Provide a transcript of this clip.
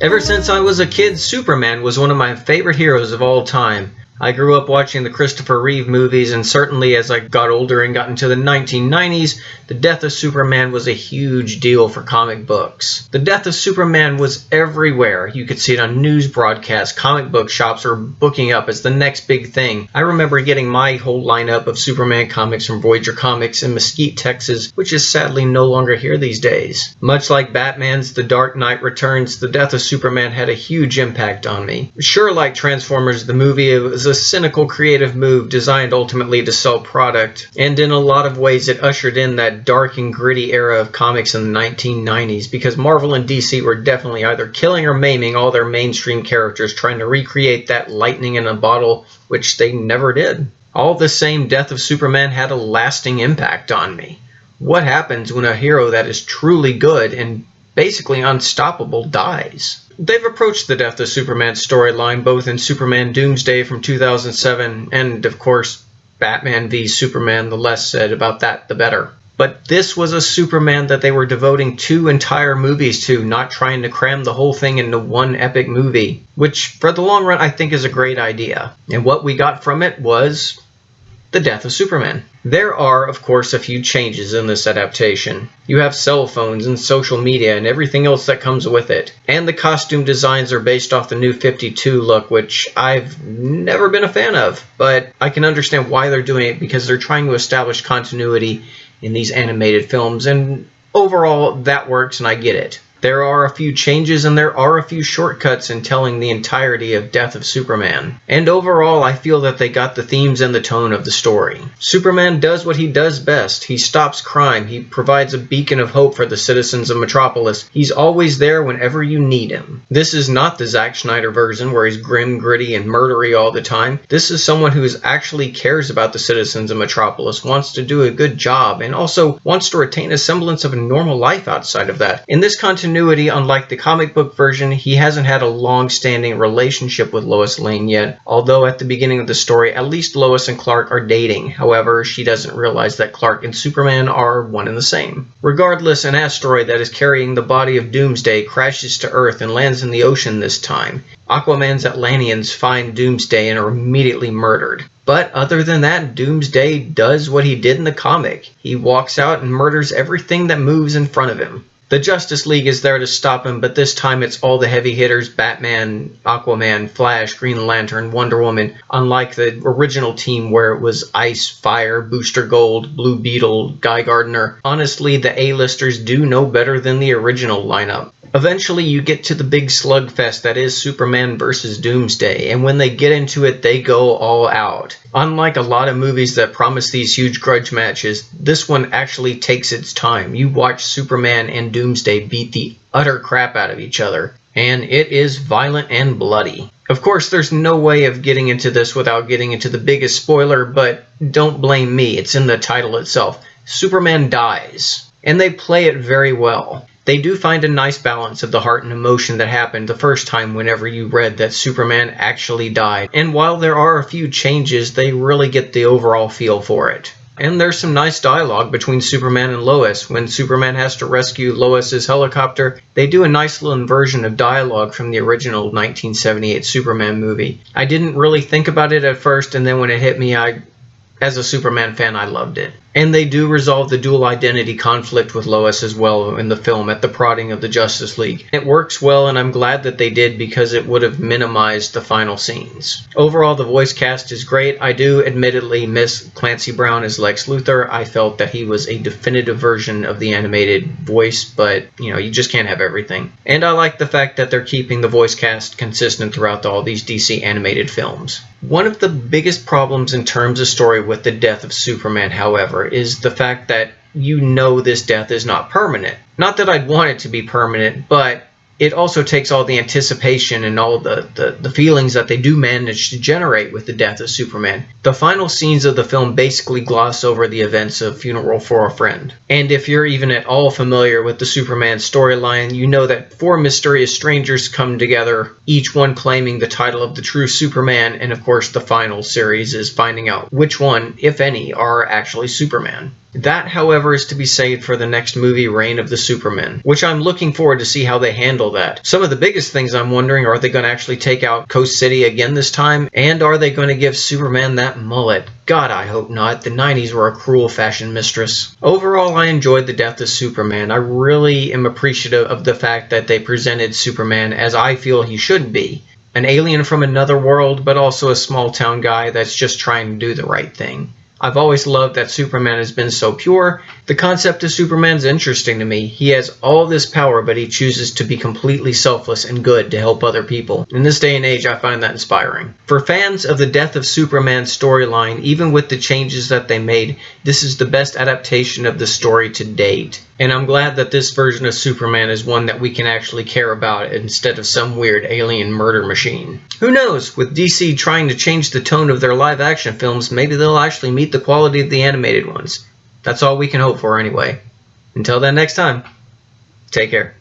Ever since I was a kid, Superman was one of my favorite heroes of all time. I grew up watching the Christopher Reeve movies, and certainly as I got older and got into the 1990s, the death of Superman was a huge deal for comic books. The death of Superman was everywhere. You could see it on news broadcasts, comic book shops were booking up as the next big thing. I remember getting my whole lineup of Superman comics from Voyager Comics in Mesquite, Texas, which is sadly no longer here these days. Much like Batman's The Dark Knight Returns, the death of Superman had a huge impact on me. Sure, like Transformers the movie, it was a cynical creative move designed ultimately to sell product, and in a lot of ways it ushered in that dark and gritty era of comics in the 1990s, because Marvel and DC were definitely either killing or maiming all their mainstream characters trying to recreate that lightning in a bottle, which they never did. All the same, death of Superman had a lasting impact on me. What happens when a hero that is truly good and basically unstoppable dies? They've approached the death of Superman storyline both in Superman Doomsday from 2007 and, of course, Batman v Superman. The less said about that, the better. But this was a Superman that they were devoting 2 entire movies to, not trying to cram the whole thing into one epic movie, which, for the long run, I think is a great idea. And what we got from it was the death of Superman. There are, of course, a few changes in this adaptation. You have cell phones and social media and everything else that comes with it. And the costume designs are based off the new 52 look, which I've never been a fan of. But I can understand why they're doing it, because they're trying to establish continuity in these animated films. And overall, that works and I get it. There are a few changes and there are a few shortcuts in telling the entirety of Death of Superman. And overall, I feel that they got the themes and the tone of the story. Superman does what he does best. He stops crime. He provides a beacon of hope for the citizens of Metropolis. He's always there whenever you need him. This is not the Zack Snyder version where he's grim, gritty, and murdery all the time. This is someone who actually cares about the citizens of Metropolis, wants to do a good job, and also wants to retain a semblance of a normal life outside of that. In this continuity, unlike the comic book version, he hasn't had a long-standing relationship with Lois Lane yet, although at the beginning of the story, at least Lois and Clark are dating. However, she doesn't realize that Clark and Superman are one and the same. Regardless, an asteroid that is carrying the body of Doomsday crashes to Earth and lands in the ocean this time. Aquaman's Atlanteans find Doomsday and are immediately murdered. But other than that, Doomsday does what he did in the comic. He walks out and murders everything that moves in front of him. The Justice League is there to stop him, but this time it's all the heavy hitters: Batman, Aquaman, Flash, Green Lantern, Wonder Woman, unlike the original team where it was Ice, Fire, Booster Gold, Blue Beetle, Guy Gardner. Honestly, the A-listers do no better than the original lineup. Eventually you get to the big slugfest that is Superman vs. Doomsday, and when they get into it, they go all out. Unlike a lot of movies that promise these huge grudge matches, this one actually takes its time. You watch Superman and Doomsday beat the utter crap out of each other, and it is violent and bloody. Of course, there's no way of getting into this without getting into the biggest spoiler, but don't blame me, it's in the title itself. Superman dies, and they play it very well. They do find a nice balance of the heart and emotion that happened the first time whenever you read that Superman actually died. And while there are a few changes, they really get the overall feel for it. And there's some nice dialogue between Superman and Lois. When Superman has to rescue Lois's helicopter, they do a nice little inversion of dialogue from the original 1978 Superman movie. I didn't really think about it at first, and then when it hit me, as a Superman fan, I loved it. And they do resolve the dual identity conflict with Lois as well in the film at the prodding of the Justice League. It works well, and I'm glad that they did, because it would have minimized the final scenes. Overall, the voice cast is great. I do admittedly miss Clancy Brown as Lex Luthor. I felt that he was a definitive version of the animated voice, but you just can't have everything. And I like the fact that they're keeping the voice cast consistent throughout all these DC animated films. One of the biggest problems in terms of story with the death of Superman, however, is the fact that this death is not permanent. Not that I'd want it to be permanent, but it also takes all the anticipation and all the feelings that they do manage to generate with the death of Superman. The final scenes of the film basically gloss over the events of Funeral for a Friend. And if you're even at all familiar with the Superman storyline, you know that 4 mysterious strangers come together, each one claiming the title of the true Superman, and of course the final series is finding out which one, if any, are actually Superman. That, however, is to be saved for the next movie, Reign of the Supermen, which I'm looking forward to see how they handle that. Some of the biggest things I'm wondering, are they going to actually take out Coast City again this time? And are they going to give Superman that mullet? God, I hope not. The 90s were a cruel fashion mistress. Overall, I enjoyed the death of Superman. I really am appreciative of the fact that they presented Superman as I feel he should be. An alien from another world, but also a small town guy that's just trying to do the right thing. I've always loved that Superman has been so pure. The concept of Superman's interesting to me. He has all this power, but he chooses to be completely selfless and good to help other people. In this day and age, I find that inspiring. For fans of the death of Superman storyline, even with the changes that they made, this is the best adaptation of the story to date. And I'm glad that this version of Superman is one that we can actually care about instead of some weird alien murder machine. Who knows, with DC trying to change the tone of their live action films, maybe they'll actually meet the quality of the animated ones. That's all we can hope for anyway. Until then, next time, take care.